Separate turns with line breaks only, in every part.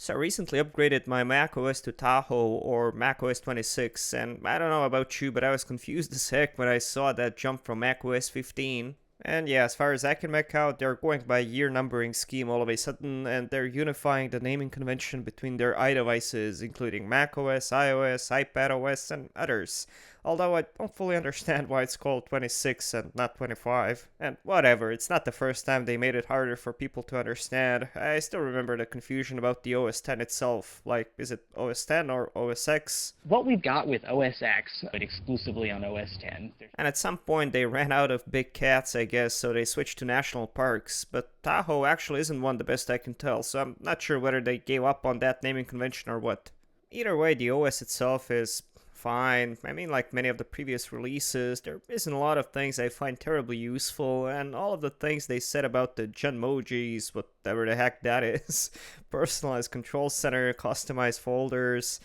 So I recently upgraded my Mac OS to Tahoe or Mac OS 26, and I don't know about you, but I was confused as heck when I saw that jump from Mac OS 15. And yeah, as far as I can make out, they're going by year numbering scheme all of a sudden, and they're unifying the naming convention between their iDevices, including Mac OS, iOS, iPad OS, and others. Although I don't fully understand why it's called 26 and not 25. And whatever, it's not the first time they made it harder for people to understand. I still remember the confusion about the OS X itself. Like, is it OS X or OS X?
What we've got with OS X, but exclusively on OS X.
And at some point they ran out of big cats, I guess, so they switched to national parks. But Tahoe actually isn't one the best I can tell, so I'm not sure whether they gave up on that naming convention or what. Either way, the OS itself is fine. I mean, like many of the previous releases, there isn't a lot of things I find terribly useful, and all of the things they said about the Genmojis, whatever the heck that is, personalized control center, customized folders,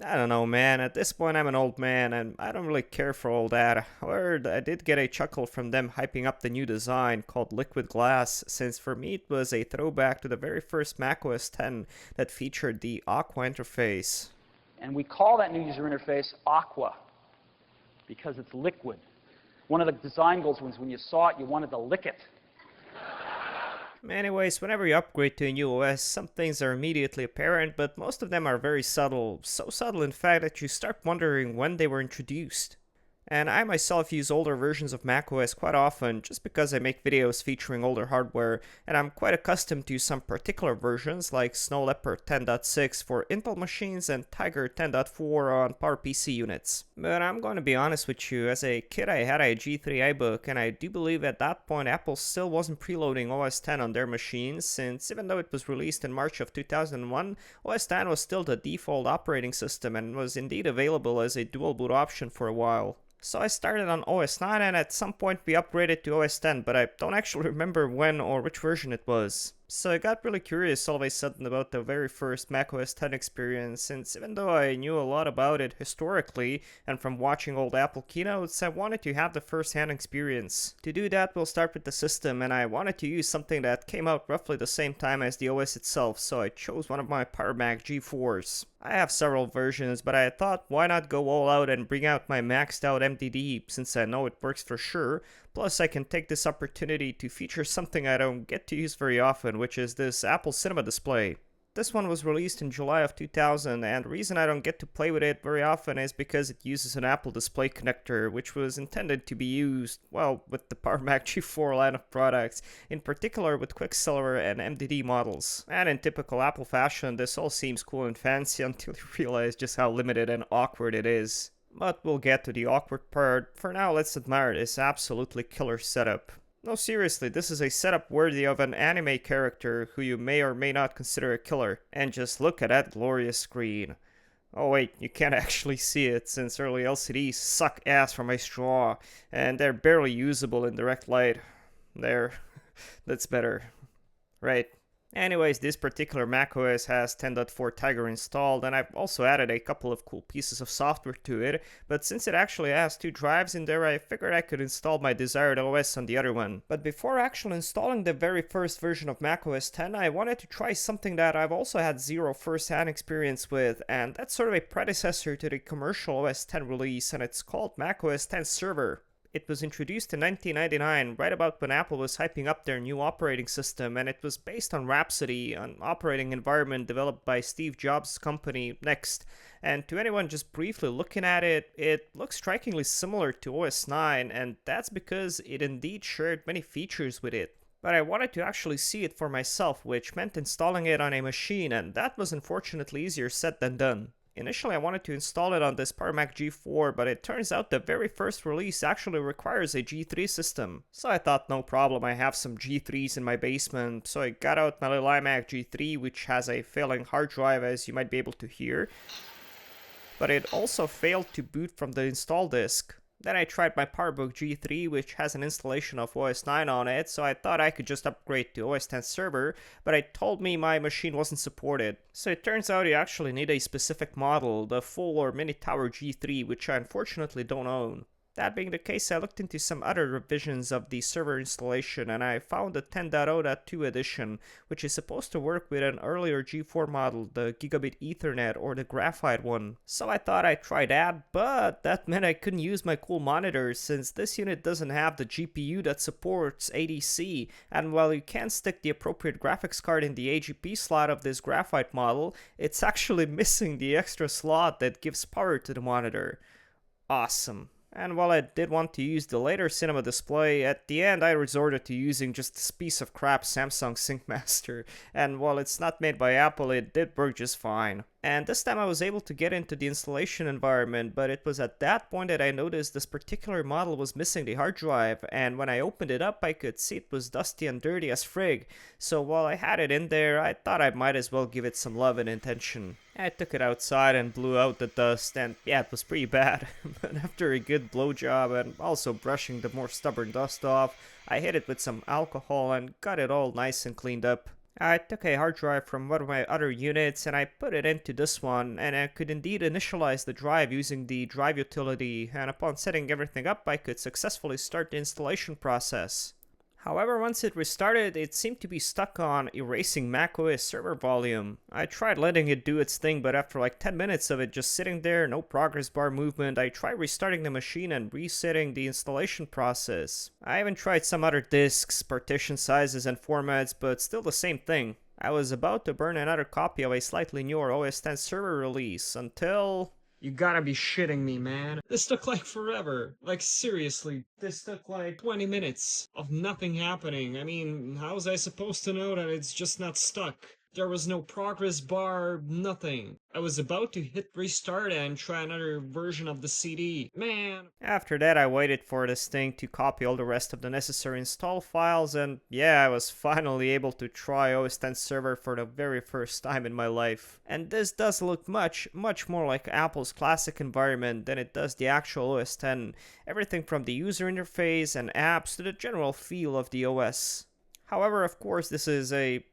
I don't know, man. At this point, I'm an old man, and I don't really care for all that. However, I did get a chuckle from them hyping up the new design called Liquid Glass, since for me it was a throwback to the very first Mac OS X that featured the Aqua interface.
And we call that new user interface Aqua because it's liquid. One of the design goals was when you saw it, you wanted to lick it.
Anyways, whenever you upgrade to a new OS, some things are immediately apparent, but most of them are very subtle. So subtle, in fact, that you start wondering when they were introduced. And I myself use older versions of macOS quite often just because I make videos featuring older hardware, and I'm quite accustomed to some particular versions like Snow Leopard 10.6 for Intel machines and Tiger 10.4 on PowerPC units. But I'm going to be honest with you, as a kid I had a G3 iBook, and I do believe at that point Apple still wasn't preloading OS X on their machines, since even though it was released in March of 2001, OS X was still the default operating system and was indeed available as a dual boot option for a while. So I started on OS 9 and at some point we upgraded to OS 10, but I don't actually remember when or which version it was. So I got really curious all of a sudden about the very first Mac OS X experience, since even though I knew a lot about it historically and from watching old Apple keynotes, I wanted to have the first-hand experience. To do that, we'll start with the system, and I wanted to use something that came out roughly the same time as the OS itself, so I chose one of my Power Mac G4s. I have several versions, but I thought why not go all out and bring out my maxed out MDD, since I know it works for sure. Plus, I can take this opportunity to feature something I don't get to use very often, which is this Apple Cinema display. This one was released in July of 2000, and the reason I don't get to play with it very often is because it uses an Apple Display connector, which was intended to be used, well, with the Power Mac G4 line of products, in particular with Quicksilver and MDD models. And in typical Apple fashion, this all seems cool and fancy until you realize just how limited and awkward it is. But we'll get to the awkward part. For now, let's admire this absolutely killer setup. No, seriously, this is a setup worthy of an anime character who you may or may not consider a killer. And just look at that glorious screen. Oh wait, you can't actually see it since early LCDs suck ass from a straw, and they're barely usable in direct light. There, that's better. Right. Anyways, this particular macOS has 10.4 Tiger installed, and I've also added a couple of cool pieces of software to it, but since it actually has two drives in there, I figured I could install my desired OS on the other one. But before actually installing the very first version of macOS X, I wanted to try something that I've also had zero first-hand experience with, and that's sort of a predecessor to the commercial OS X release, and it's called macOS X Server. It was introduced in 1999, right about when Apple was hyping up their new operating system, and it was based on Rhapsody, an operating environment developed by Steve Jobs' company Next. And to anyone just briefly looking at it, it looks strikingly similar to OS 9, and that's because it indeed shared many features with it. But I wanted to actually see it for myself, which meant installing it on a machine, and that was unfortunately easier said than done. Initially, I wanted to install it on this Power Mac G4, but it turns out the very first release actually requires a G3 system. So I thought, no problem, I have some G3s in my basement, so I got out my little iMac G3, which has a failing hard drive, as you might be able to hear. But it also failed to boot from the install disk. Then I tried my PowerBook G3, which has an installation of OS 9 on it, so I thought I could just upgrade to OS X Server, but it told me my machine wasn't supported. So it turns out you actually need a specific model, the full or mini tower G3, which I unfortunately don't own. That being the case, I looked into some other revisions of the server installation and I found the 10.0.2 edition, which is supposed to work with an earlier G4 model, the Gigabit Ethernet or the Graphite one. So I thought I'd try that, but that meant I couldn't use my cool monitor since this unit doesn't have the GPU that supports ADC, and while you can stick the appropriate graphics card in the AGP slot of this Graphite model, it's actually missing the extra slot that gives power to the monitor. Awesome. And while I did want to use the later cinema display, at the end I resorted to using just this piece of crap Samsung Sync Master, and while it's not made by Apple, it did work just fine. And this time I was able to get into the installation environment, but it was at that point that I noticed this particular model was missing the hard drive, and when I opened it up I could see it was dusty and dirty as frig, so while I had it in there, I thought I might as well give it some love and attention. I took it outside and blew out the dust, and yeah, it was pretty bad, but after a good blowjob and also brushing the more stubborn dust off, I hit it with some alcohol and got it all nice and cleaned up. I took a hard drive from one of my other units and I put it into this one, and I could indeed initialize the drive using the drive utility, and upon setting everything up I could successfully start the installation process. However, once it restarted, it seemed to be stuck on erasing Mac OS server volume. I tried letting it do its thing, but after like 10 minutes of it just sitting there, no progress bar movement, I tried restarting the machine and resetting the installation process. I even tried some other disks, partition sizes and formats, but still the same thing. I was about to burn another copy of a slightly newer OS X server release until...
You gotta be shitting me, man. This took like forever. Like, seriously, this took like 20 minutes of nothing happening. I mean, how was I supposed to know that it's just not stuck? There was no progress bar, nothing. I was about to hit restart and try another version of the CD. Man.
After that, I waited for this thing to copy all the rest of the necessary install files, and yeah, I was finally able to try OS X server for the very first time in my life. And this does look much more like Apple's classic environment than it does the actual OS X. Everything from the user interface and apps to the general feel of the OS. However, of course, this is a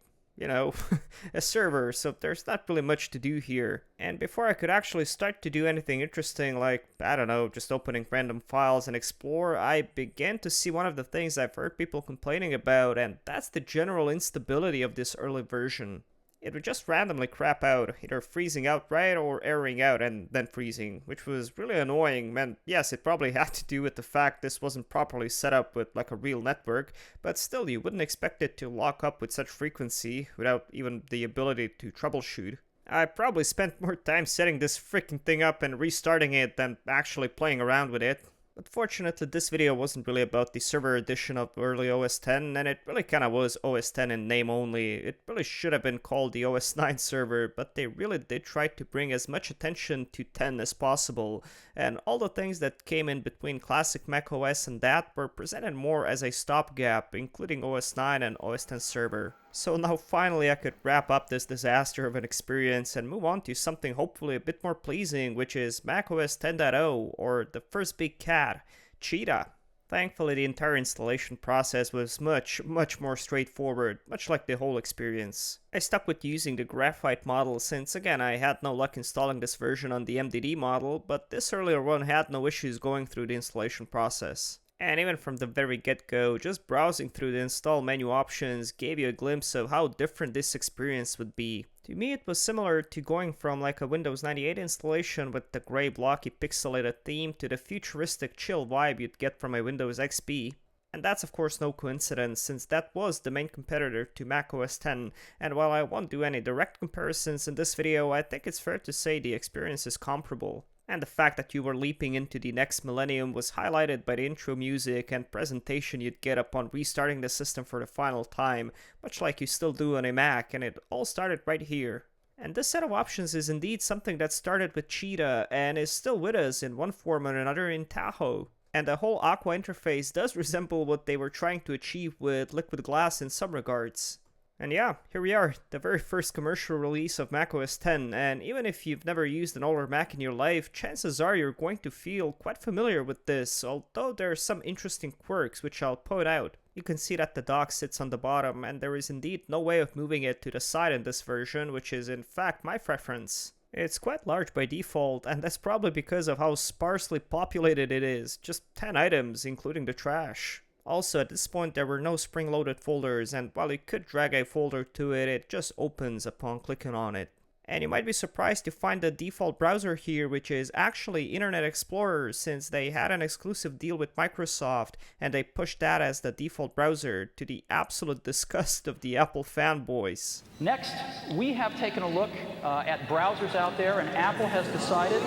server, so there's not really much to do here. And before I could actually start to do anything interesting, like, I don't know, just opening random files and explore, I began to see one of the things I've heard people complaining about, and that's the general instability of this early version. It would just randomly crap out, either freezing outright or erroring out and then freezing, which was really annoying. And yes, it probably had to do with the fact this wasn't properly set up with like a real network, but still you wouldn't expect it to lock up with such frequency without even the ability to troubleshoot. I probably spent more time setting this freaking thing up and restarting it than actually playing around with it. But fortunately, this video wasn't really about the server edition of early OS X, and it really kinda was OS X in name only. It really should have been called the OS 9 server, but they really did try to bring as much attention to 10 as possible, and all the things that came in between classic Mac OS and that were presented more as a stopgap, including OS 9 and OS X server. So now finally I could wrap up this disaster of an experience and move on to something hopefully a bit more pleasing, which is Mac OS 10.0, or the first big cat, Cheetah. Thankfully, the entire installation process was much more straightforward, much like the whole experience. I stuck with using the Graphite model since, again, I had no luck installing this version on the MDD model, but this earlier one had no issues going through the installation process. And even from the very get-go, just browsing through the install menu options gave you a glimpse of how different this experience would be. To me, it was similar to going from like a Windows 98 installation with the grey blocky pixelated theme to the futuristic chill vibe you'd get from a Windows XP. And that's of course no coincidence, since that was the main competitor to Mac OS X, and while I won't do any direct comparisons in this video, I think it's fair to say the experience is comparable. And the fact that you were leaping into the next millennium was highlighted by the intro music and presentation you'd get upon restarting the system for the final time, much like you still do on a Mac, and it all started right here. And this set of options is indeed something that started with Cheetah and is still with us in one form or another in Tahoe. And the whole Aqua interface does resemble what they were trying to achieve with Liquid Glass in some regards. And yeah, here we are, the very first commercial release of Mac OS X, and even if you've never used an older Mac in your life, chances are you're going to feel quite familiar with this, although there are some interesting quirks which I'll point out. You can see that the dock sits on the bottom, and there is indeed no way of moving it to the side in this version, which is in fact my preference. It's quite large by default, and that's probably because of how sparsely populated it is, just 10 items, including the trash. Also, at this point there were no spring-loaded folders, and while you could drag a folder to it, it just opens upon clicking on it. And you might be surprised to find the default browser here, which is actually Internet Explorer, since they had an exclusive deal with Microsoft, and they pushed that as the default browser, to the absolute disgust of the Apple fanboys.
Next, we have taken a look at browsers out there, and Apple has decided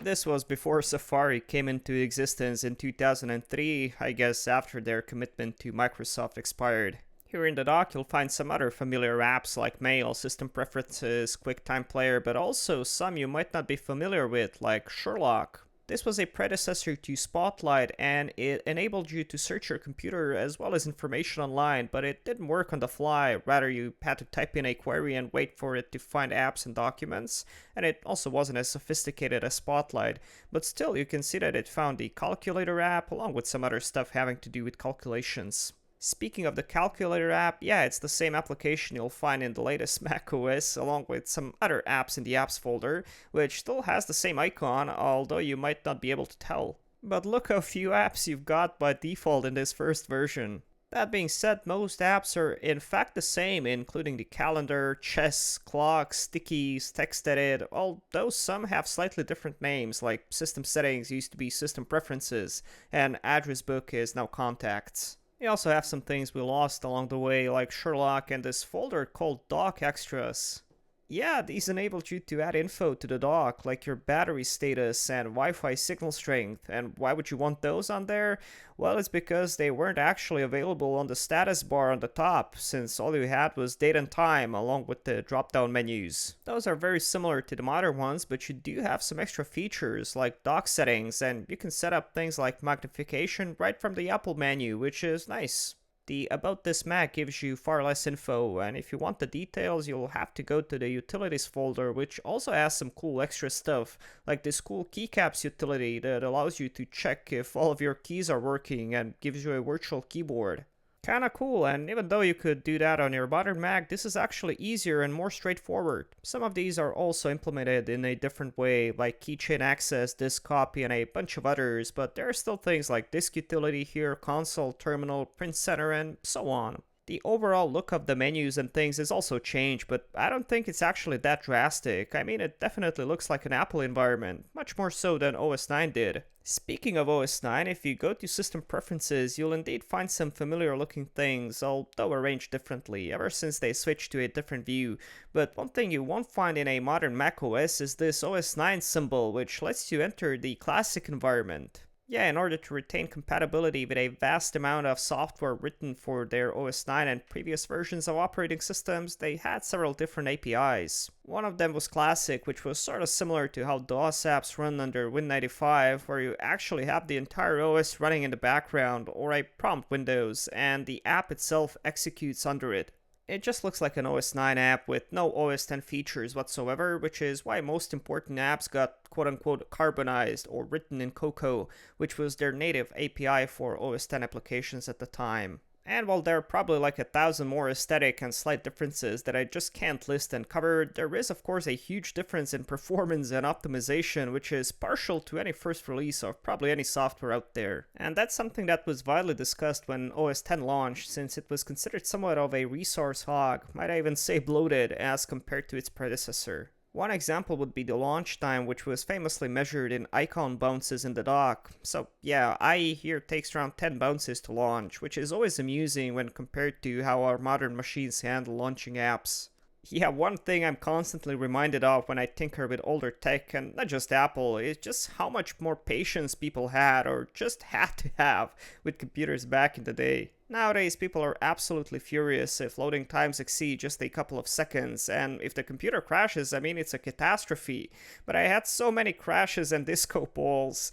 This was before Safari came into existence in 2003, I guess after their commitment to Microsoft expired. Here in the dock you'll find some other familiar apps like Mail, System Preferences, QuickTime Player, but also some you might not be familiar with, like Sherlock. This was a predecessor to Spotlight, and it enabled you to search your computer as well as information online, but it didn't work on the fly. Rather, you had to type in a query and wait for it to find apps and documents, and it also wasn't as sophisticated as Spotlight, but still you can see that it found the Calculator app along with some other stuff having to do with calculations. Speaking of the Calculator app, yeah, it's the same application you'll find in the latest Mac OS, along with some other apps in the apps folder, which still has the same icon, although you might not be able to tell. But look how few apps you've got by default in this first version. That being said, most apps are in fact the same, including the calendar, chess, clocks, stickies, text edit, although some have slightly different names, like System Settings used to be System Preferences, and Address Book is now Contacts. We also have some things we lost along the way, like Sherlock and this folder called Dock Extras. Yeah, these enabled you to add info to the dock, like your battery status and Wi-Fi signal strength. And why would you want those on there? Well, it's because they weren't actually available on the status bar on the top, since all you had was date and time along with the drop-down menus. Those are very similar to the modern ones, but you do have some extra features like dock settings, and you can set up things like magnification right from the Apple menu, which is nice. The About This Mac gives you far less info, and if you want the details, you'll have to go to the Utilities folder, which also has some cool extra stuff, like this cool keycaps utility that allows you to check if all of your keys are working and gives you a virtual keyboard. Kinda cool, and even though you could do that on your modern Mac, this is actually easier and more straightforward. Some of these are also implemented in a different way, like keychain access, disk copy, and a bunch of others, but there are still things like disk utility here, console, terminal, print center, and so on. The overall look of the menus and things is also changed, but I don't think it's actually that drastic. I mean, it definitely looks like an Apple environment, much more so than OS X did. Speaking of OS X, if you go to System Preferences, you'll indeed find some familiar looking things, although arranged differently, ever since they switched to a different view. But one thing you won't find in a modern Mac OS is this OS X symbol, which lets you enter the classic environment. Yeah, in order to retain compatibility with a vast amount of software written for their OS X and previous versions of operating systems, they had several different APIs. One of them was Classic, which was sort of similar to how DOS apps run under Win95, where you actually have the entire OS running in the background, or a prompt windows, and the app itself executes under it. It just looks like an OS X app with no OS X features whatsoever, which is why most important apps got quote-unquote carbonized or written in Cocoa, which was their native API for OS X applications at the time. And while there are probably like 1,000 more aesthetic and slight differences that I just can't list and cover, there is of course a huge difference in performance and optimization, which is partial to any first release of probably any software out there. And that's something that was widely discussed when OS X launched, since it was considered somewhat of a resource hog, might I even say bloated, as compared to its predecessor. One example would be the launch time, which was famously measured in icon bounces in the dock. So yeah, IE here takes around 10 bounces to launch, which is always amusing when compared to how our modern machines handle launching apps. Yeah, one thing I'm constantly reminded of when I tinker with older tech, and not just Apple, is just how much more patience people had, or just had to have, with computers back in the day. Nowadays, people are absolutely furious if loading times exceed just a couple of seconds, and if the computer crashes, I mean, it's a catastrophe. But I had so many crashes and disco balls.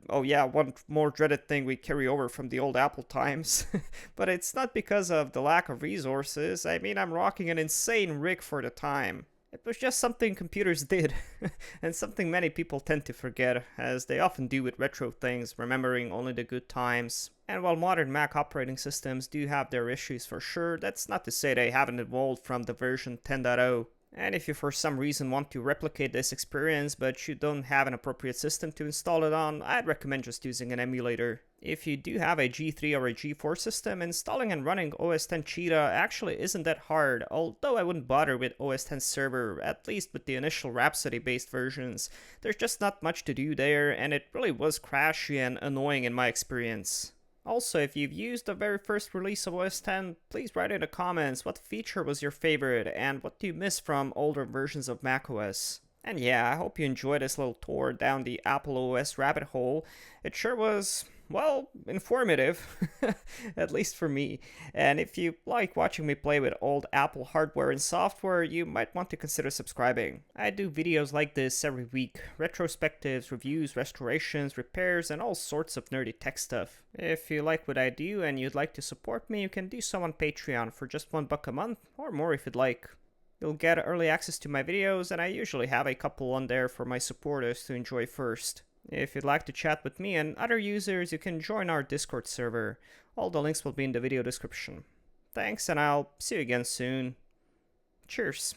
Oh yeah, one more dreaded thing we carry over from the old Apple times. But it's not because of the lack of resources. I mean, I'm rocking an insane rig for the time. It was just something computers did, and something many people tend to forget, as they often do with retro things, remembering only the good times. And while modern Mac operating systems do have their issues for sure, that's not to say they haven't evolved from the version 10.0. And if you for some reason want to replicate this experience but you don't have an appropriate system to install it on, I'd recommend just using an emulator. If you do have a G3 or a G4 system, installing and running OS X Cheetah actually isn't that hard, although I wouldn't bother with OS X Server, at least with the initial Rhapsody based versions. There's just not much to do there, and it really was crashy and annoying in my experience. Also, if you've used the very first release of OS X, please write in the comments what feature was your favorite and what do you miss from older versions of macOS. And yeah, I hope you enjoyed this little tour down the Apple OS rabbit hole. It sure was, well, informative, at least for me. And if you like watching me play with old Apple hardware and software, you might want to consider subscribing. I do videos like this every week, retrospectives, reviews, restorations, repairs, and all sorts of nerdy tech stuff. If you like what I do and you'd like to support me, you can do so on Patreon for just $1 a month, or more if you'd like. You'll get early access to my videos, and I usually have a couple on there for my supporters to enjoy first. If you'd like to chat with me and other users, you can join our Discord server. All the links will be in the video description. Thanks, and I'll see you again soon. Cheers.